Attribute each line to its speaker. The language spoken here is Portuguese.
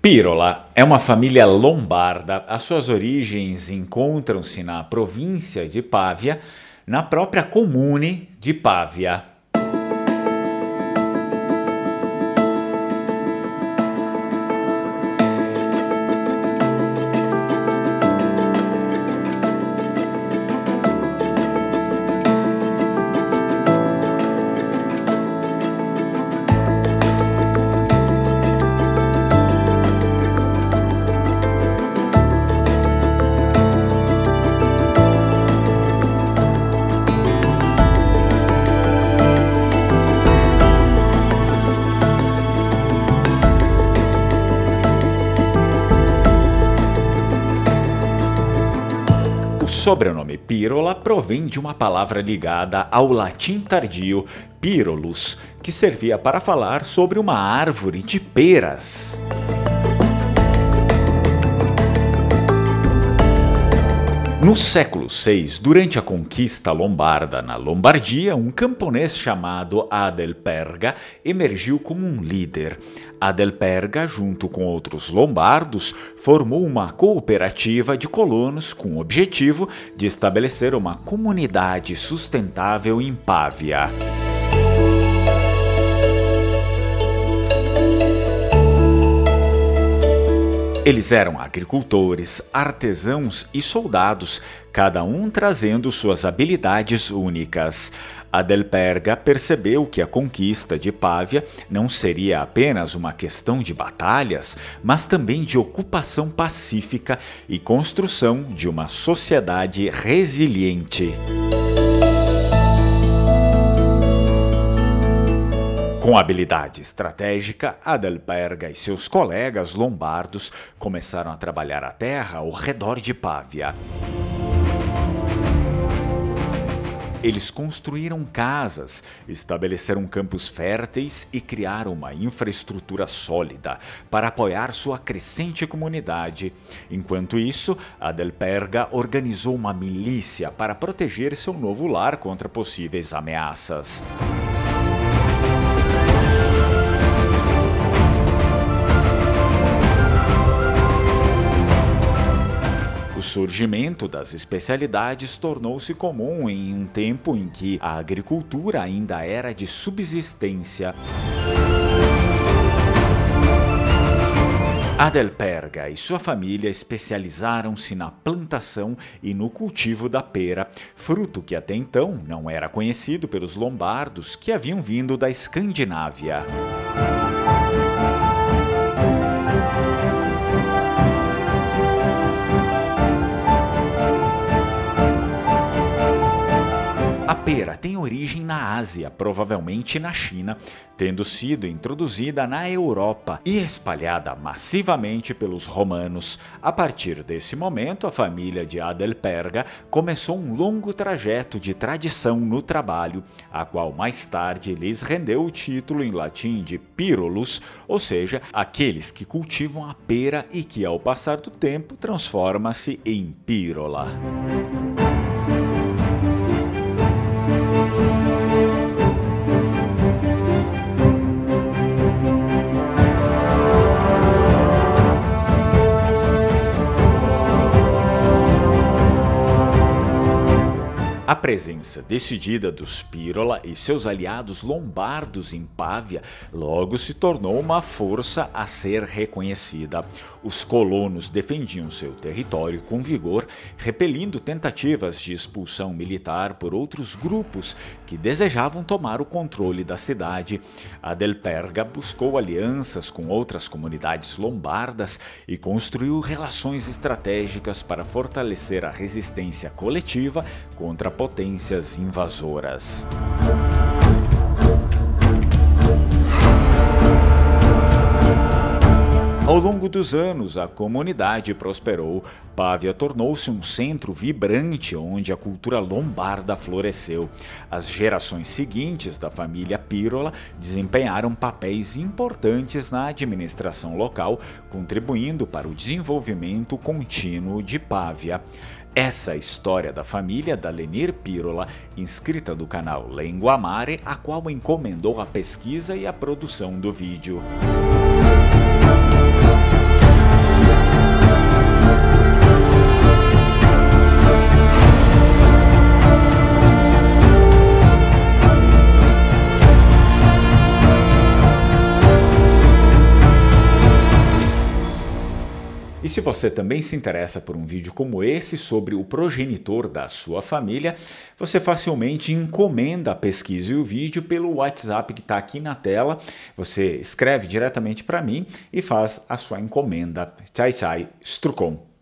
Speaker 1: Pirola é uma família lombarda. As suas origens encontram-se na província de Pavia, na própria comune de Pavia. O sobrenome Pirola provém de uma palavra ligada ao latim tardio Pyrrolus, que servia para falar sobre uma árvore de peras. No século VI, durante a conquista lombarda na Lombardia, um camponês chamado Adelperga emergiu como um líder. Adelperga, junto com outros lombardos, formou uma cooperativa de colonos com o objetivo de estabelecer uma comunidade sustentável em Pavia. Eles eram agricultores, artesãos e soldados, cada um trazendo suas habilidades únicas. Adelperga percebeu que a conquista de Pavia não seria apenas uma questão de batalhas, mas também de ocupação pacífica e construção de uma sociedade resiliente. Com habilidade estratégica, Adelperga e seus colegas lombardos começaram a trabalhar a terra ao redor de Pavia. Eles construíram casas, estabeleceram campos férteis e criaram uma infraestrutura sólida para apoiar sua crescente comunidade. Enquanto isso, Adelperga organizou uma milícia para proteger seu novo lar contra possíveis ameaças. O surgimento das especialidades tornou-se comum em um tempo em que a agricultura ainda era de subsistência. Adelperga e sua família especializaram-se na plantação e no cultivo da pera, fruto que até então não era conhecido pelos lombardos que haviam vindo da Escandinávia. A pera tem origem na Ásia, provavelmente na China, tendo sido introduzida na Europa e espalhada massivamente pelos romanos. A partir desse momento, a família de Adelperga começou um longo trajeto de tradição no trabalho, a qual mais tarde lhes rendeu o título em latim de Pyrrolus, ou seja, aqueles que cultivam a pera e que, ao passar do tempo, transforma-se em Pirola. A presença decidida dos Pirola e seus aliados lombardos em Pavia logo se tornou uma força a ser reconhecida. Os colonos defendiam seu território com vigor, repelindo tentativas de expulsão militar por outros grupos que desejavam tomar o controle da cidade. Adelperga buscou alianças com outras comunidades lombardas e construiu relações estratégicas para fortalecer a resistência coletiva contra potências invasoras. Ao longo dos anos, a comunidade prosperou. Pavia tornou-se um centro vibrante onde a cultura lombarda floresceu. As gerações seguintes da família Pirola desempenharam papéis importantes na administração local, contribuindo para o desenvolvimento contínuo de Pavia. Essa é a história da família da Lenir Pirola, inscrita do canal Lenguamare, a qual encomendou a pesquisa e a produção do vídeo. se você também se interessa por um vídeo como esse sobre o progenitor da sua família, você facilmente encomenda a pesquisa e o vídeo pelo WhatsApp que está aqui na tela. Você escreve diretamente para mim e faz a sua encomenda. Tchai, tchai, Strucon.